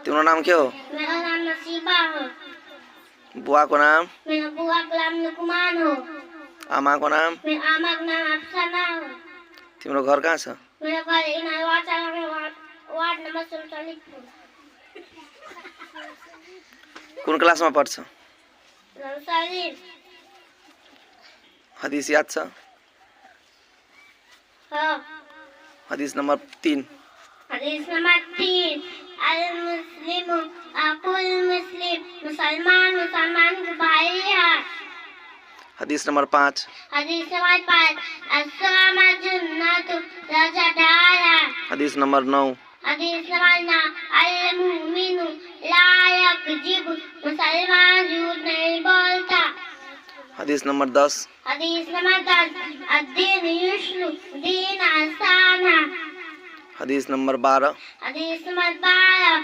तुम्हारा नाम क्या हो? मेरा नाम नसीबा हो। बुआ को नाम? मेरा बुआ का नाम लुकमान हो। आमा को नाम? मेरा आमा का नाम अफसाना हो। तिम्रो घर कहाँ छ? मेरा घर इना वार्ड नंबर 47। कुन क्लासमा पढ्छ? नर्सरी। हदिस याद छ? हाँ। हदिस नंबर 3। हदीस नंबर 3, अल मुस्लिम अकुल मुस्लिम, मुसलमान मुसलमान का भाई है। हदिस नंबर 5। हदीस नंबर 5, अस्सलाम जन्नतु रजादार है। हदिस नंबर 9। हदीस नंबर 9, अल मुमिनु ला यकजिब, मुसलमान झूठ नहीं बोलता। हदिस नंबर 10। हदीस नंबर 10, अद्दीन युस्रु, दीन आसान है। हदिस नंबर 12। हदीस नंबर 12,